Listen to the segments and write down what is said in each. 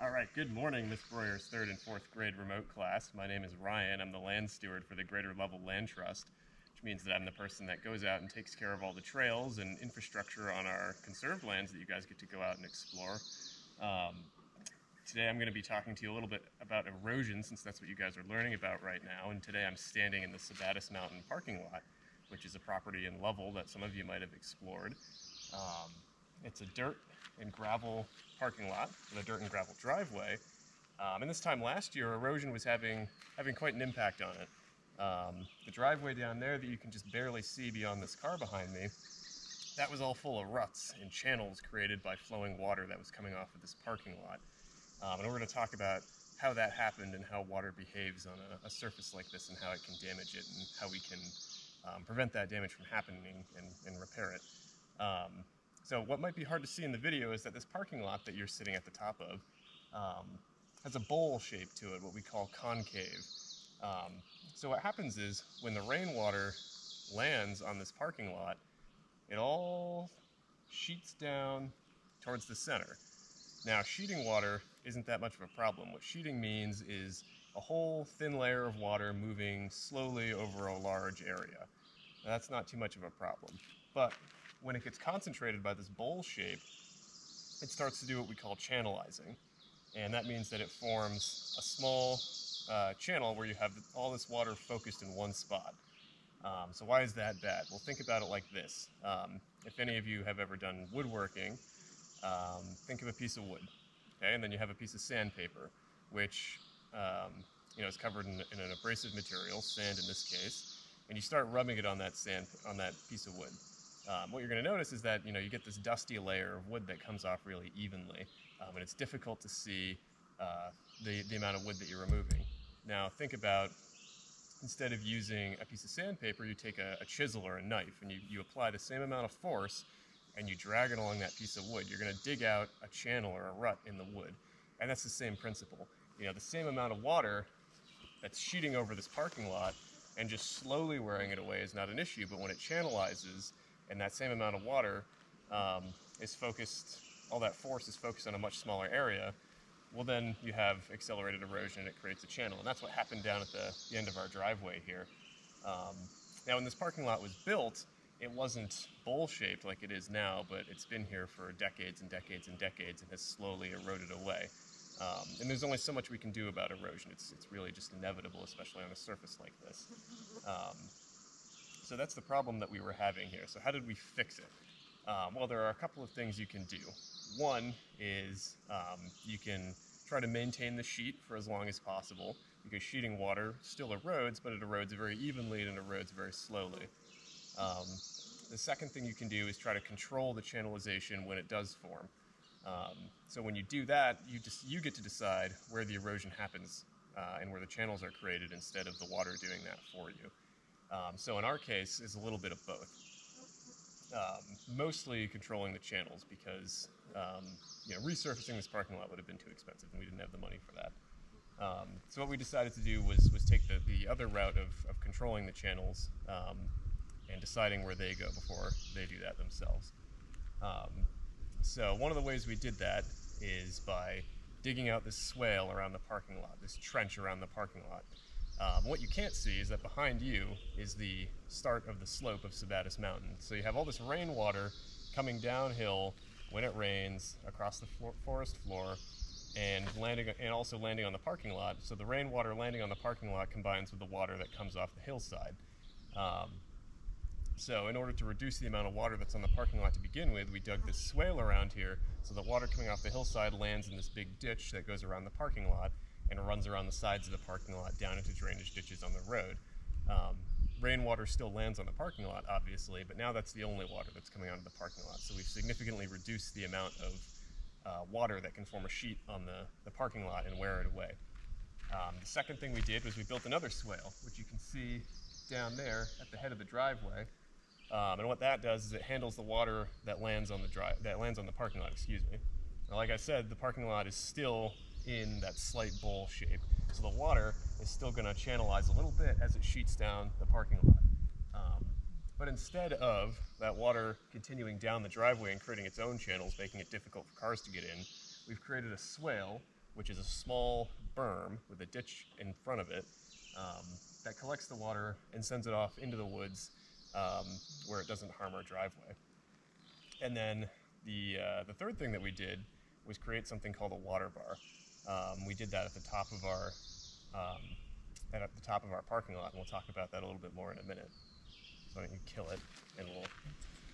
All right, good morning, Miss Breuer's third and fourth grade remote class. My name is Ryan. I'm the land steward for the Greater Lovell Land Trust, which means that I'm the person that goes out and takes care of all the trails and infrastructure on our conserved lands that you guys get to go out and explore. Today I'm going to be talking to you a little bit about erosion, since that's what you guys are learning about right now. And today I'm standing in the Sabattus Mountain parking lot, which is a property in Lovell that some of you might have explored. It's a dirt and gravel parking lot with a dirt and gravel driveway. And this time last year, erosion was having quite an impact on it. The driveway down there that you can just barely see beyond this car behind me, that was all full of ruts and channels created by flowing water that was coming off of this parking lot. And we're going to talk about how that happened and how water behaves on a surface like this and how it can damage it and how we can prevent that damage from happening and repair it. So what might be hard to see in the video is that this parking lot that you're sitting at the top of has a bowl shape to it, what we call concave. So what happens is when the rainwater lands on this parking lot, it all sheets down towards the center. Now, sheeting water isn't that much of a problem. What sheeting means is a whole thin layer of water moving slowly over a large area. Now, that's not too much of a problem. But when it gets concentrated by this bowl shape, it starts to do what we call channelizing. And that means that it forms a small channel where you have all this water focused in one spot. So why is that bad? Well, think about it like this. If any of you have ever done woodworking, think of a piece of wood, okay? And then you have a piece of sandpaper, which is covered in an abrasive material, sand in this case, and you start rubbing it on that piece of wood. What you're going to notice is that you get this dusty layer of wood that comes off really evenly, and it's difficult to see the amount of wood that you're removing. Now think about, instead of using a piece of sandpaper, you take a chisel or a knife and you apply the same amount of force and you drag it along that piece of wood. You're going to dig out a channel or a rut in the wood. And that's the same principle. The same amount of water that's sheeting over this parking lot and just slowly wearing it away is not an issue, but when it channelizes and that same amount of water is focused, all that force is focused on a much smaller area, well then you have accelerated erosion and it creates a channel. And that's what happened down at the end of our driveway here. Now when this parking lot was built, it wasn't bowl-shaped like it is now, but it's been here for decades and decades and decades and has slowly eroded away. And there's only so much we can do about erosion. It's really just inevitable, especially on a surface like this. So that's the problem that we were having here. So how did we fix it? Well, there are a couple of things you can do. One is you can try to maintain the sheet for as long as possible, because sheeting water still erodes, but it erodes very evenly and it erodes very slowly. The second thing you can do is try to control the channelization when it does form. So when you do that, you get to decide where the erosion happens and where the channels are created instead of the water doing that for you. So in our case, it's a little bit of both. Mostly controlling the channels because resurfacing this parking lot would have been too expensive and we didn't have the money for that. So what we decided to do was take the other route of controlling the channels and deciding where they go before they do that themselves. So one of the ways we did that is by digging out this swale around the parking lot, this trench around the parking lot. What you can't see is that behind you is the start of the slope of Sabattus Mountain. So you have all this rainwater coming downhill when it rains across the forest floor and also landing on the parking lot. So the rainwater landing on the parking lot combines with the water that comes off the hillside. So in order to reduce the amount of water that's on the parking lot to begin with, we dug this swale around here so the water coming off the hillside lands in this big ditch that goes around the parking lot and runs around the sides of the parking lot down into drainage ditches on the road. Rainwater still lands on the parking lot, obviously, but now that's the only water that's coming out of the parking lot. So we've significantly reduced the amount of water that can form a sheet on the parking lot and wear it away. The second thing we did was we built another swale, which you can see down there at the head of the driveway. And what that does is it handles the water that lands on the parking lot, Now, like I said, the parking lot is still in that slight bowl shape, so the water is still going to channelize a little bit as it sheets down the parking lot. But instead of that water continuing down the driveway and creating its own channels, making it difficult for cars to get in, we've created a swale which is a small berm with a ditch in front of it that collects the water and sends it off into the woods where it doesn't harm our driveway. And then the third thing that we did was create something called a water bar. We did that at the top of our parking lot, and we'll talk about that a little bit more in a minute. So why don't you kill it, and we'll...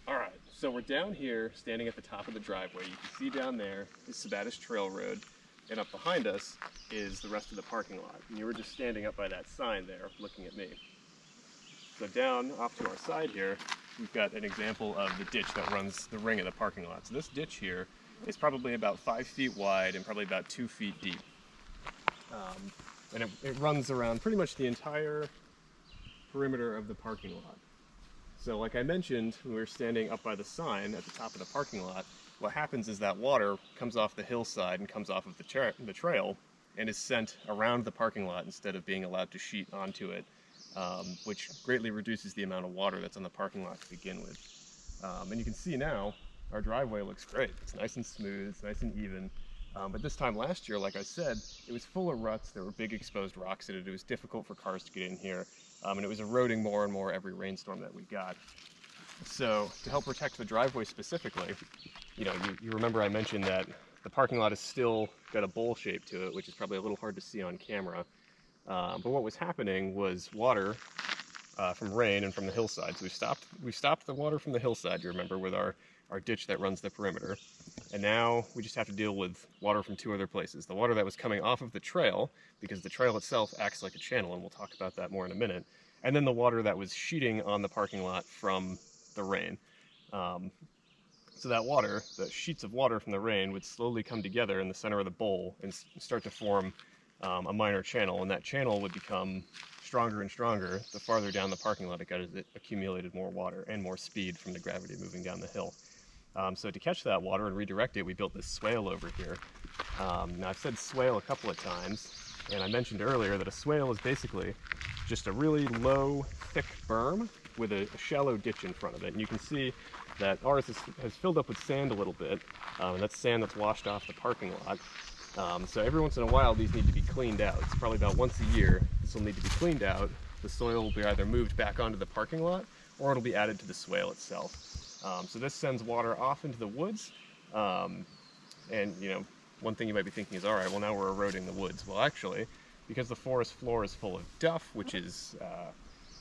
All right, so we're down here, standing at the top of the driveway. You can see down there is Sabattus Trail Road, and up behind us is the rest of the parking lot. And you were just standing up by that sign there, looking at me. So down off to our side here, we've got an example of the ditch that runs the ring of the parking lot. So this ditch here is probably about 5 feet wide and probably about 2 feet deep. And it runs around pretty much the entire perimeter of the parking lot. So like I mentioned, when we were standing up by the sign at the top of the parking lot, what happens is that water comes off the hillside and comes off of the trail and is sent around the parking lot instead of being allowed to sheet onto it, which greatly reduces the amount of water that's on the parking lot to begin with. And you can see now, our driveway looks great. It's nice and smooth, it's nice and even. But this time last year, like I said, it was full of ruts. There were big exposed rocks in it. It was difficult for cars to get in here. And it was eroding more and more every rainstorm that we got. So to help protect the driveway specifically, you remember I mentioned that the parking lot has still got a bowl shape to it, which is probably a little hard to see on camera. But what was happening was water from rain and from the hillside. So we stopped the water from the hillside, you remember, with our ditch that runs the perimeter. And now we just have to deal with water from two other places. The water that was coming off of the trail, because the trail itself acts like a channel, and we'll talk about that more in a minute. And then the water that was sheeting on the parking lot from the rain. So that water, the sheets of water from the rain, would slowly come together in the center of the bowl and start to form a minor channel. And that channel would become stronger and stronger the farther down the parking lot it got, as it accumulated more water and more speed from the gravity moving down the hill. So to catch that water and redirect it, we built this swale over here. Now I've said swale a couple of times, and I mentioned earlier that a swale is basically just a really low, thick berm with a shallow ditch in front of it. And you can see that ours has filled up with sand a little bit, and that's sand that's washed off the parking lot. So every once in a while these need to be cleaned out. It's probably about once a year this will need to be cleaned out. The soil will be either moved back onto the parking lot or it'll be added to the swale itself. So this sends water off into the woods, and one thing you might be thinking is, all right, well now we're eroding the woods. Well actually, because the forest floor is full of duff, which is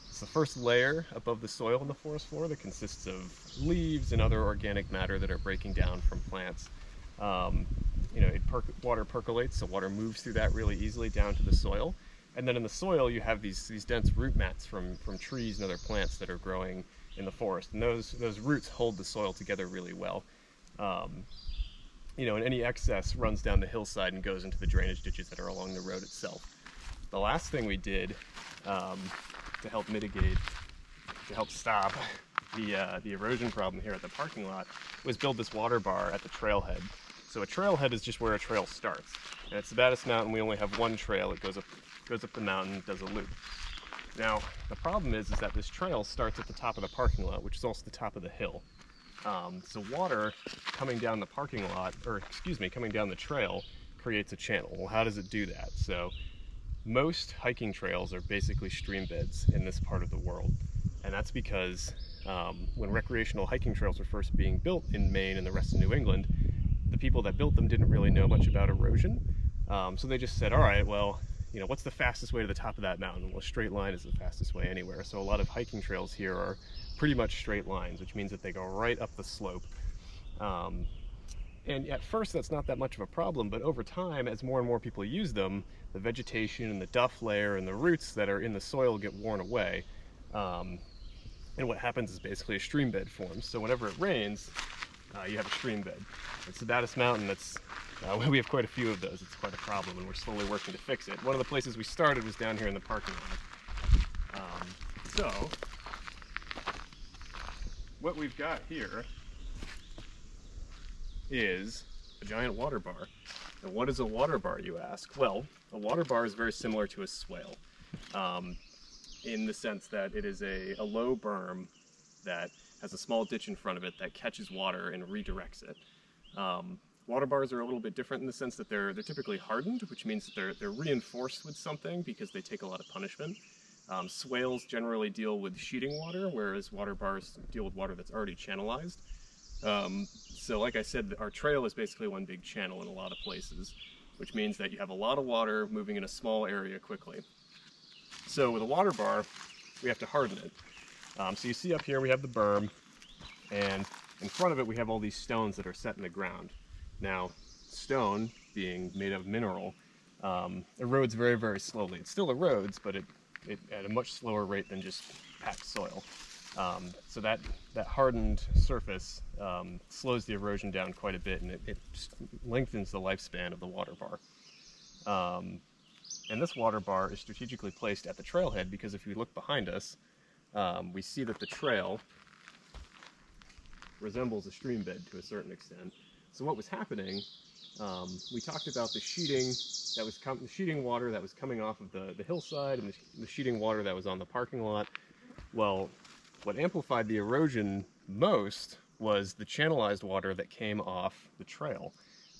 it's the first layer above the soil in the forest floor that consists of leaves and other organic matter that are breaking down from plants. Water percolates, so water moves through that really easily down to the soil. And then in the soil you have these dense root mats from trees and other plants that are growing in the forest, and those roots hold the soil together really well. And any excess runs down the hillside and goes into the drainage ditches that are along the road itself. The last thing we did to help stop the erosion problem here at the parking lot was build this water bar at the trailhead. So a trailhead is just where a trail starts. And at Sabattus Mountain we only have one trail. It goes up the mountain, does a loop. Now, the problem is that this trail starts at the top of the parking lot, which is also the top of the hill. So water coming down the parking lot, coming down the trail, creates a channel. Well, how does it do that? So most hiking trails are basically stream beds in this part of the world. And that's because when recreational hiking trails were first being built in Maine and the rest of New England, the people that built them didn't really know much about erosion. So they just said, all right, well, what's the fastest way to the top of that mountain? Well, a straight line is the fastest way anywhere. So a lot of hiking trails here are pretty much straight lines, which means that they go right up the slope. And at first that's not that much of a problem, but over time, as more and more people use them, the vegetation and the duff layer and the roots that are in the soil get worn away. And what happens is basically a stream bed forms. So whenever it rains, you have a stream bed. At Sabattus Mountain, we have quite a few of those. It's quite a problem, and we're slowly working to fix it. One of the places we started was down here in the parking lot. So what we've got here is a giant water bar. And what is a water bar, you ask? Well, a water bar is very similar to a swale, in the sense that it is a low berm that has a small ditch in front of it that catches water and redirects it. Water bars are a little bit different in the sense that they're typically hardened, which means that they're reinforced with something because they take a lot of punishment. Swales generally deal with sheeting water, whereas water bars deal with water that's already channelized. So like I said, our trail is basically one big channel in a lot of places, which means that you have a lot of water moving in a small area quickly. So with a water bar, we have to harden it. So you see up here we have the berm, and in front of it we have all these stones that are set in the ground. Now, stone, being made of mineral, erodes very, very slowly. It still erodes, but it at a much slower rate than just packed soil. So that hardened surface slows the erosion down quite a bit, and it just lengthens the lifespan of the water bar. And this water bar is strategically placed at the trailhead because if you look behind us, we see that the trail resembles a stream bed to a certain extent. So what was happening, we talked about the sheeting water that was coming off of the hillside and the sheeting water that was on the parking lot. Well, what amplified the erosion most was the channelized water that came off the trail.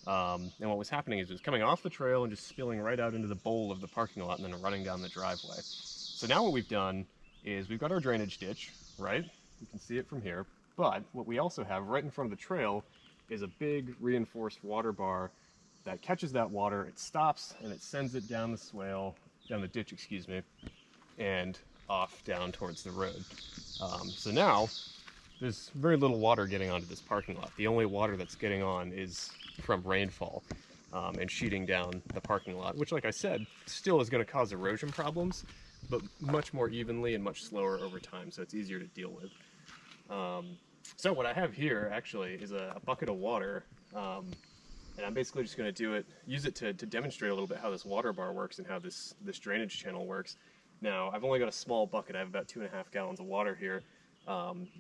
And what was happening is it was coming off the trail and just spilling right out into the bowl of the parking lot and then running down the driveway. So now what we've done is we've got our drainage ditch, right? You can see it from here. But what we also have right in front of the trail is a big reinforced water bar that catches that water, it stops, and it sends it down the swale, down the ditch, excuse me, and off down towards the road. So now, there's very little water getting onto this parking lot. The only water that's getting on is from rainfall and sheeting down the parking lot, which, like I said, still is going to cause erosion problems, but much more evenly and much slower over time, so it's easier to deal with. So what I have here actually is a bucket of water, and I'm basically just going to use it to demonstrate a little bit how this water bar works and how this drainage channel works. Now, I've only got a small bucket. I have about 2.5 gallons of water here,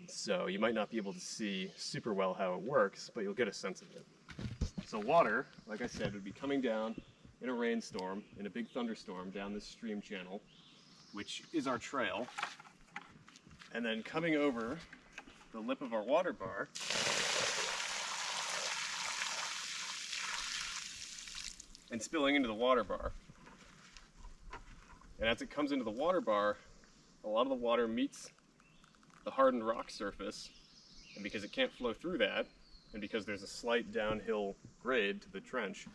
so you might not be able to see super well how it works, but you'll get a sense of it. So water, like I said, would be coming down in a rainstorm, in a big thunderstorm, down this stream channel, which is our trail, and then coming over the lip of our water bar and spilling into the water bar. And as it comes into the water bar, a lot of the water meets the hardened rock surface, and because it can't flow through that, and because there's a slight downhill grade to the trench,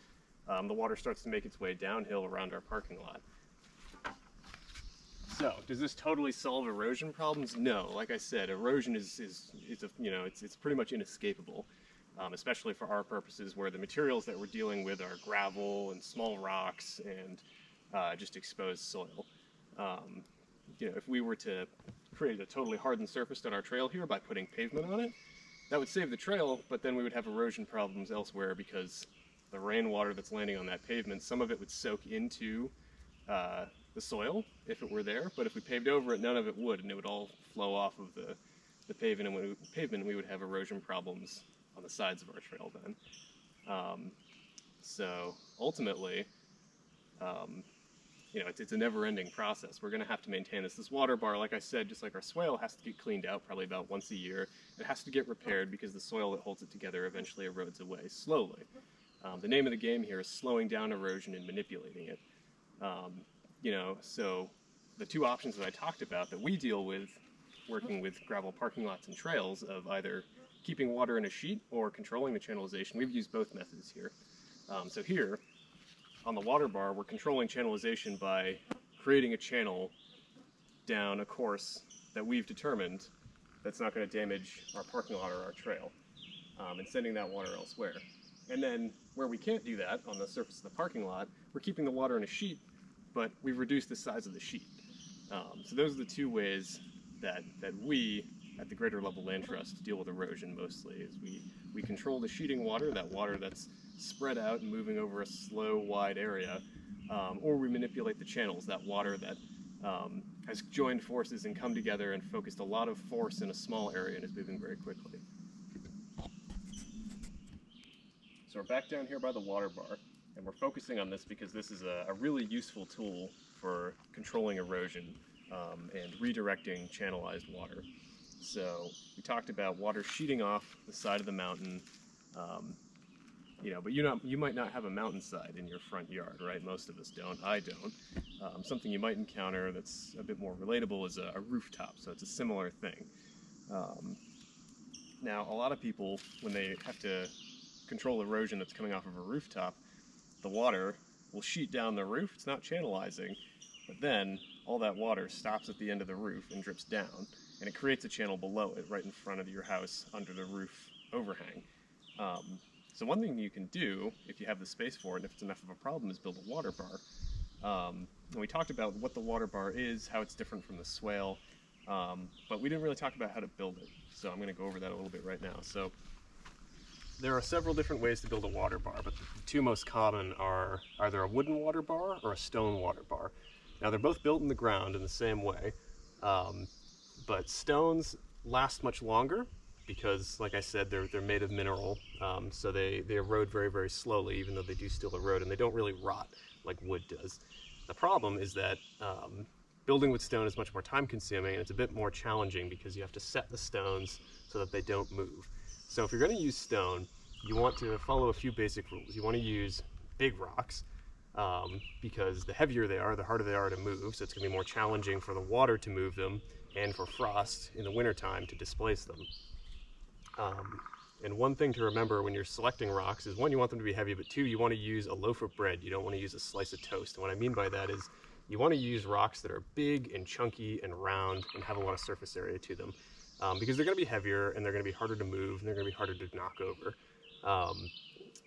the water starts to make its way downhill around our parking lot. So, does this totally solve erosion problems? No. Like I said, erosion it's pretty much inescapable, especially for our purposes, where the materials that we're dealing with are gravel and small rocks and just exposed soil. If we were to create a totally hardened surface on our trail here by putting pavement on it, that would save the trail, but then we would have erosion problems elsewhere because the rainwater that's landing on that pavement, some of it would soak into the soil if it were there, but if we paved over it, none of it would, and it would all flow off of the pavement, and we would have erosion problems on the sides of our trail then. So ultimately, it's a never-ending process. We're going to have to maintain this. This water bar, like I said, just like our swale, has to get cleaned out probably about once a year. It has to get repaired because the soil that holds it together eventually erodes away slowly. The name of the game here is slowing down erosion and manipulating it. So the two options that I talked about that we deal with working with gravel parking lots and trails of either keeping water in a sheet or controlling the channelization, we've used both methods here. So here, on the water bar, we're controlling channelization by creating a channel down a course that we've determined that's not going to damage our parking lot or our trail, and sending that water elsewhere. And then where we can't do that, on the surface of the parking lot, we're keeping the water in a sheet, but we've reduced the size of the sheet. So those are the two ways that we, at the Greater Lovell Land Trust, deal with erosion mostly, is we control the sheeting water, that water that's spread out and moving over a slow, wide area, or we manipulate the channels, that water that has joined forces and come together and focused a lot of force in a small area and is moving very quickly. So we're back down here by the water bar, and we're focusing on this because this is a really useful tool for controlling erosion and redirecting channelized water. So we talked about water sheeting off the side of the mountain, But you might not have a mountainside in your front yard, right? Most of us don't. I don't. Something you might encounter that's a bit more relatable is a rooftop, so it's a similar thing. Now, a lot of people, when they have to control erosion that's coming off of a rooftop, the water will sheet down the roof. It's not channelizing, but then all that water stops at the end of the roof and drips down, and it creates a channel below it, right in front of your house, under the roof overhang. So one thing you can do, if you have the space for it, and if it's enough of a problem, is build a water bar. And we talked about what the water bar is, how it's different from the swale, but we didn't really talk about how to build it. So I'm going to go over that a little bit right now. So there are several different ways to build a water bar, but the two most common are either a wooden water bar or a stone water bar. Now they're both built in the ground in the same way, but stones last much longer because, like I said, they're made of mineral, so they erode very, very slowly, even though they do still erode, and they don't really rot like wood does. The problem is that building with stone is much more time consuming, and it's a bit more challenging because you have to set the stones so that they don't move. So if you're going to use stone, you want to follow a few basic rules. You want to use big rocks, because the heavier they are, the harder they are to move, so it's going to be more challenging for the water to move them and for frost in the wintertime to displace them. And one thing to remember when you're selecting rocks is, one, you want them to be heavy, but two, you want to use a loaf of bread. You don't want to use a slice of toast. And what I mean by that is you want to use rocks that are big and chunky and round and have a lot of surface area to them, because they're going to be heavier and they're going to be harder to move and they're going to be harder to knock over.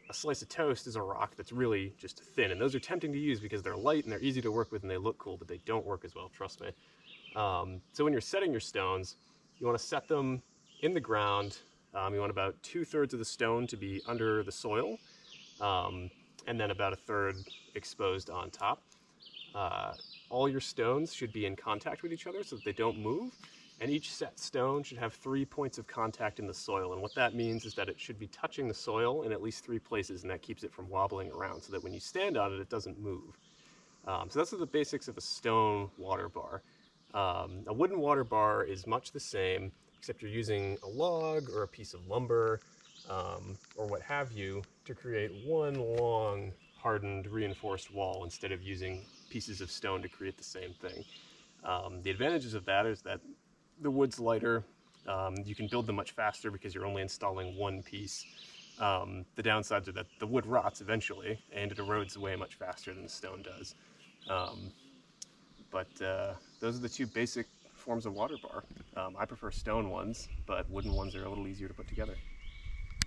A slice of toast is a rock that's really just thin, and those are tempting to use because they're light and they're easy to work with and they look cool, but they don't work as well, trust me. So when you're setting your stones, you want to set them in the ground. You want about 2/3 of the stone to be under the soil, and then about 1/3 exposed on top. All your stones should be in contact with each other so that they don't move, and each set stone should have 3 points of contact in the soil. And what that means is that it should be touching the soil in at least 3 places, and that keeps it from wobbling around so that when you stand on it, it doesn't move. So that's the basics of a stone water bar. A wooden water bar is much the same, except you're using a log or a piece of lumber, or what have you, to create one long, hardened, reinforced wall instead of using pieces of stone to create the same thing. The advantages of that is that the wood's lighter. You can build them much faster because you're only installing one piece. The downsides are that the wood rots eventually, and it erodes away much faster than the stone does. But those are the two basic forms of water bar. I prefer stone ones, but wooden ones are a little easier to put together.